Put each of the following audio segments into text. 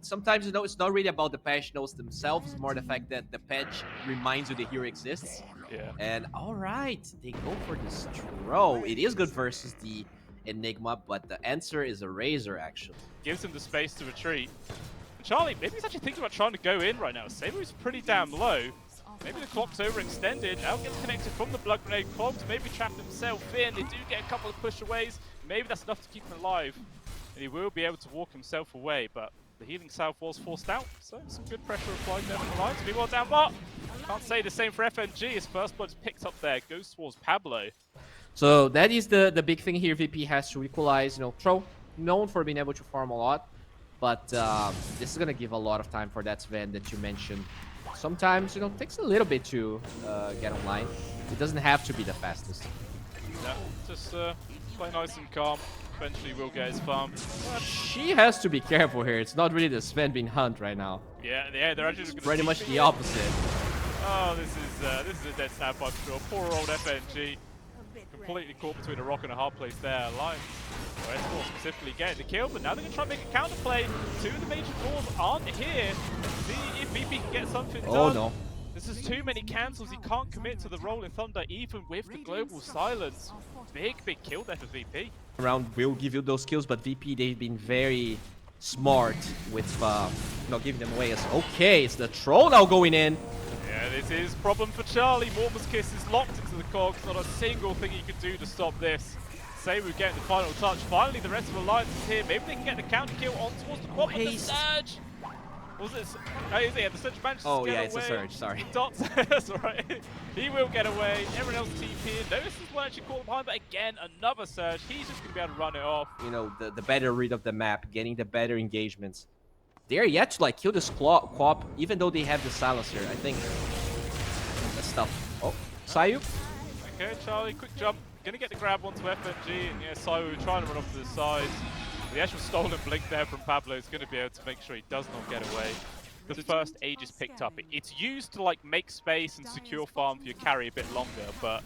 sometimes, you know, it's not really about the patch notes themselves. It's more the fact that the patch reminds you the hero exists. Yeah. And all right, they go for this throw. It is good versus the Enigma, but the answer is a Razor, actually. Gives him the space to retreat. And Charlie, maybe he's actually thinking about trying to go in right now. sayuw's pretty damn low. Maybe the clock's overextended. Now gets connected from the blood grenade. Clogs maybe trap himself in. They do get a couple of pushaways. Maybe that's enough to keep him alive. And he will be able to walk himself away, but the healing salve was forced out, so some good pressure applied there from the Lions. Meanwhile, down bot. Can't say the same for FNG. His first blood is picked up there. Goes towards Pablo. So that is the big thing here. VP has to equalize. You know, Tro, known for being able to farm a lot, but this is gonna give a lot of time for that Sven that you mentioned. Sometimes, you know, it takes a little bit to get online. It doesn't have to be the fastest. Yeah, just play nice and calm. Eventually will get his farm. She has to be careful here. It's not really the Sven being hunt right now. Yeah, they're actually just Pretty much the opposite. Oh, this is a dead snap by sure. Poor old FNG. Completely caught between a rock and a hard place there. Lions, or S4 specifically, getting the kill, but now they're going to try and make a counterplay. Two of the major cores aren't here. See if VP can get something done. Oh no. This is too many cancels. He can't commit to the Rolling Thunder even with the global silence. Big kill there for VP. Round will give you those kills, but VP, they've been very smart with not giving them away. Okay, it's the troll now going in. Yeah, this is problem for Charlie. Mormon's Kiss is locked into the cogs. Not a single thing he could do to stop this. sayuw getting the final touch. Finally, the rest of the Alliance is here. Maybe they can get the counter kill on towards the quad, but the surge. Was it? Oh, yeah, the surge managed to get away. It's a surge. Sorry. Dots. That's alright. He will get away. Everyone else TP. Notice this one actually caught behind, but again, another surge. He's just gonna be able to run it off. You know, the better read of the map, getting the better engagements. They're yet to like kill this Quap, even though they have the silencer. I think that's tough. Oh, sayuw. Okay, Charlie, quick jump. Gonna get the grab onto FNG, and yeah, sayuw trying to run off to the side. The actual stolen blink there from Pablo is going to be able to make sure he does not get away. The first Aegis picked up. It's used to like make space and secure farm for your carry a bit longer, but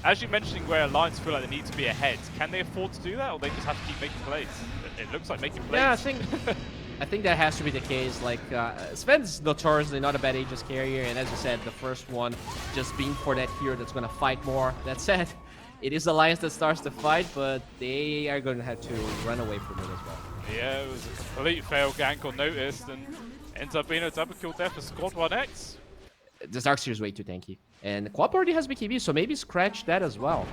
as you're mentioning where Alliance feel like they need to be ahead, can they afford to do that, or they just have to keep making plays? It looks like making plays. Yeah, I think that has to be the case. Like, Sven's notoriously not a bad Aegis carrier, and as you said, the first one just being for that hero that's going to fight more. That said, it is Alliance that starts the fight, but they are going to have to run away from it as well. Yeah, it was a complete fail gank unnoticed, and ends up being a double kill there for Squad 1X. The Darkseer is way too tanky. And Quap already has BKB, so maybe scratch that as well.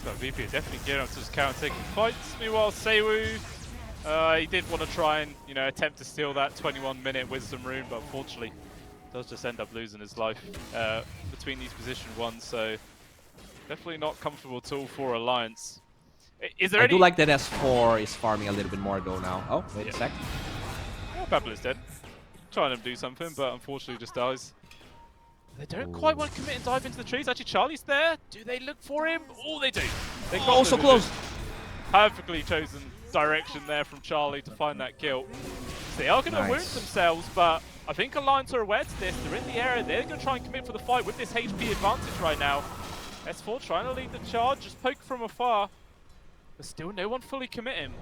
But VP definitely getting up to his counter taking fights. Meanwhile, sayuw, he did want to try and, you know, attempt to steal that 21-minute wisdom rune, but unfortunately does just end up losing his life between these position ones, so definitely not comfortable at all for Alliance. Is there I any... do like that S4 is farming a little bit more though now. Oh, wait a sec. Oh, Pablo is dead. Trying to do something, but unfortunately just dies. They don't quite want to commit and dive into the trees. Actually, Charlie's there. Do they look for him? Oh, they do. They got so close. Perfectly chosen direction there from Charlie to find that kill. So they are going to wound themselves, but I think Alliance are aware to this. They're in the area. They're going to try and commit for the fight with this HP advantage right now. S4 trying to lead the charge, just poke from afar. But still no one fully committing.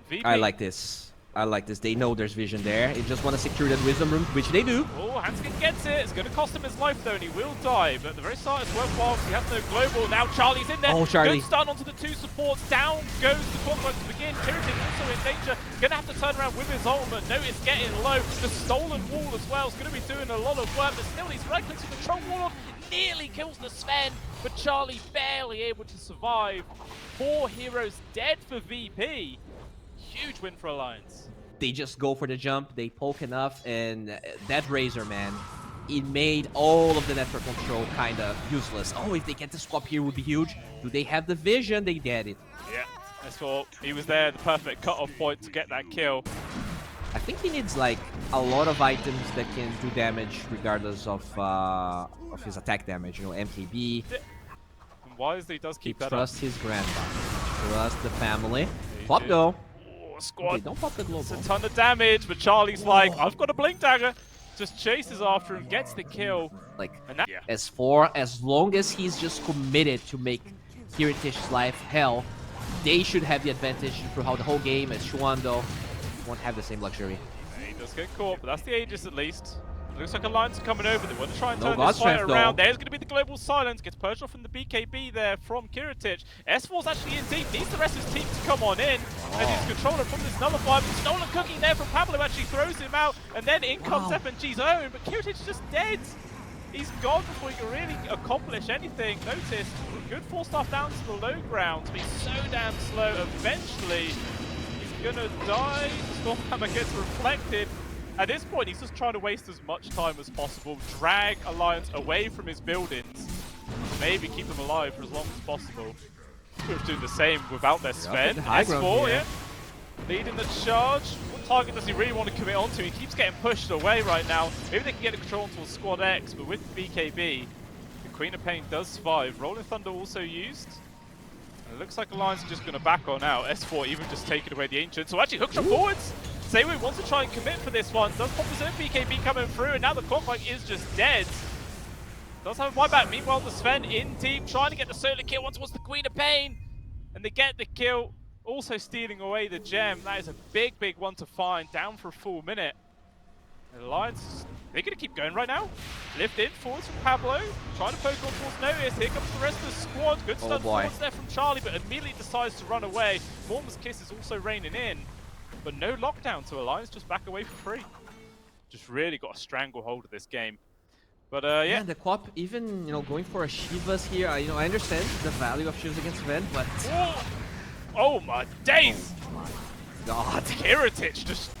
VP. I like this. I like this. They know there's vision there. They just want to secure that wisdom room, which they do. Oh, Handsken gets it. It's going to cost him his life though, and he will die. But at the very start, it's worthwhile because he has no global. Now Charlie's in there. Oh, Charlie. Good stun onto the two supports. Down goes the clockwork to begin. Kiritych also in danger. Going to have to turn around with his ultimate. No, it's getting low. The stolen wall as well is going to be doing a lot of work. But still, he's right-clicks to control Warlock. Nearly kills the Sven, but Charlie barely able to survive. 4 heroes dead for VP. Huge win for Alliance. They just go for the jump, they poke enough, and that Razor, man, it made all of the network control kind of useless. Oh, if they get the swap here, would be huge. Do they have the vision? They get it. Yeah, that's what he was there, the perfect cut-off point to get that kill. I think he needs like a lot of items that can do damage regardless of his attack damage. You know, MKB. And wisely does keep that up. Trust his grandpa. Trust the family. Pop though. Squad. Okay, don't pop the global. It's a ton of damage, but Charlie's like, I've got a blink dagger. Just chases after him, gets the kill. Like, that, as long as he's just committed to make Kiritych's life hell, they should have the advantage throughout the whole game. As ChYuan though, won't have the same luxury. Yeah, he does get caught, but that's the Aegis at least. Looks like Alliance are coming over. They want to try and No turn God this fight Strength, around. though. There's going to be the global silence. Gets purged off from the BKB there from Kiritych. S4's actually in deep. Needs the rest of his team to come on in. And he's controller from this nullifier. Stolen cookie there from Pablo. Actually throws him out. And then in comes FNG's own. But Kiritych is just dead. He's gone before he can really accomplish anything. Notice, good 4-star down to the low ground. But he's so damn slow. Eventually, he's going to die. Stormhammer gets reflected. At this point, he's just trying to waste as much time as possible, drag Alliance away from his buildings, maybe keep them alive for as long as possible. We're doing the same without their Sven. S4, yeah. Leading the charge. What target does he really want to commit onto? He keeps getting pushed away right now. Maybe they can get the control onto Squad X, but with BKB, the Queen of Pain does survive. Rolling Thunder also used. And it looks like Alliance are just going to back on out. S4 even just taking away the Ancient. So actually, hookshot forwards. sayuw wants to try and commit for this one. Does pop his own BKB coming through, and now the Clockwork is just dead. Does have a buyback. Meanwhile, the Sven in deep, trying to get the solo kill once the Queen of Pain. And they get the kill, also stealing away the gem. That is a big, big one to find, down for a full minute. And Alliance, they're going to keep going right now. Lift in, forwards from Pablo, trying to poke on towards Notice. Here comes the rest of the squad. Good stun forwards there from Charlie, but immediately decides to run away. Mormon's Kiss is also raining in. But no lockdown to Alliance, just back away for free. Just really got a stranglehold of this game. But yeah. And the co-op even, going for a Shivas here. I understand the value of Shivas against Sven, but oh my days! Oh my God, Kiritych just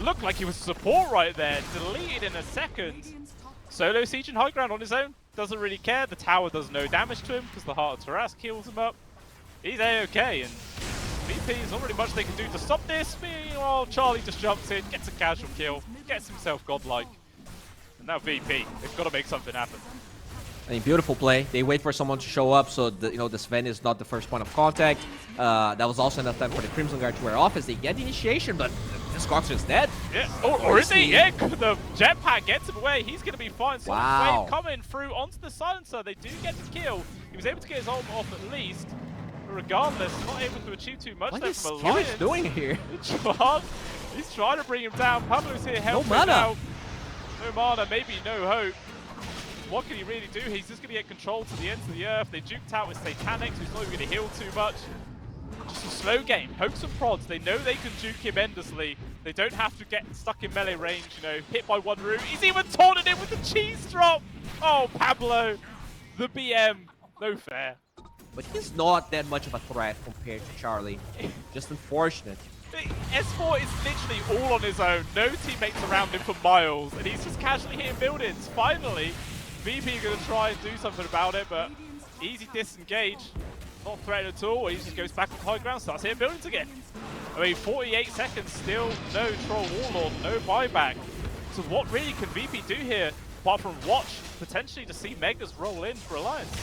looked like he was support right there. Deleted in a second. Solo siege and high ground on his own. Doesn't really care. The tower does no damage to him because the Heart of Taras kills him up. He's A-okay, and VP, there's not really much they can do to stop this. Meanwhile, Charlie just jumps in, gets a casual kill, gets himself godlike. And now VP, they've got to make something happen. I mean, beautiful play. They wait for someone to show up, so the Sven is not the first point of contact. That was also enough time for the Crimson Guard to wear off as they get the initiation, but the Scox is dead. Yeah, or is he? Yeah, the jetpack gets him away. He's going to be fine. So wave coming through onto the silencer. They do get the kill. He was able to get his ult off at least. But regardless, not able to achieve too much there from Alliance. What is doing here? He's trying to bring him down. Pablo's here helping out. No mana, maybe no hope. What can he really do? He's just going to get control to the ends of the earth. They juked out with Satanics, who's not even going to heal too much. Just a slow game. Pokes and prods. They know they can juke him endlessly. They don't have to get stuck in melee range, hit by one root. He's even taunted him with the cheese drop. Oh, Pablo, the BM. No fair. But he's not that much of a threat compared to Charlie. Just unfortunate. S4 is literally all on his own. No teammates around him for miles, and he's just casually hitting buildings. Finally, VP are going to try and do something about it, but easy disengage. Not threatened at all. He just goes back on high ground, starts hitting buildings again. I mean, 48 seconds, still no Troll Warlord, no buyback. So what really can VP do here, apart from watch, potentially to see Megas roll in for Alliance?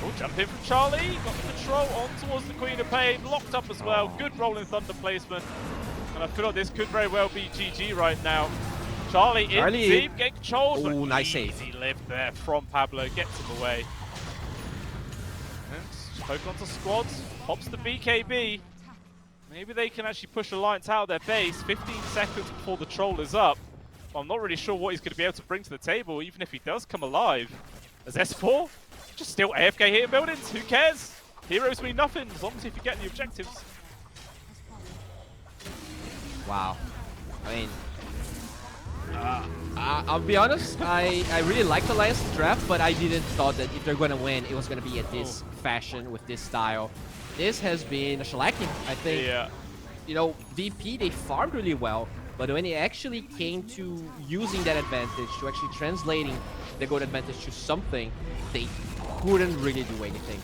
Oh, jump in from Charlie, got the control on towards the Queen of Pain, locked up as well, good Rolling Thunder placement. And I feel like this could very well be GG right now. Charlie in deep, get controls, but nice easy lift there from Pablo, gets him away. And poke onto squads, pops the BKB. Maybe they can actually push Alliance out of their base, 15 seconds before the troll is up. Well, I'm not really sure what he's going to be able to bring to the table, even if he does come alive. As S4, just still AFK hitting buildings, who cares? Heroes mean nothing, as long as if you get the objectives. Wow. I mean, I'll be honest, I really liked Alliance draft, but I didn't thought that if they're going to win, it was going to be at this fashion, with this style. This has been a shellacking, I think. Yeah. VP, they farmed really well, but when it actually came to using that advantage, to actually translating the gold advantage to something, they couldn't really do anything.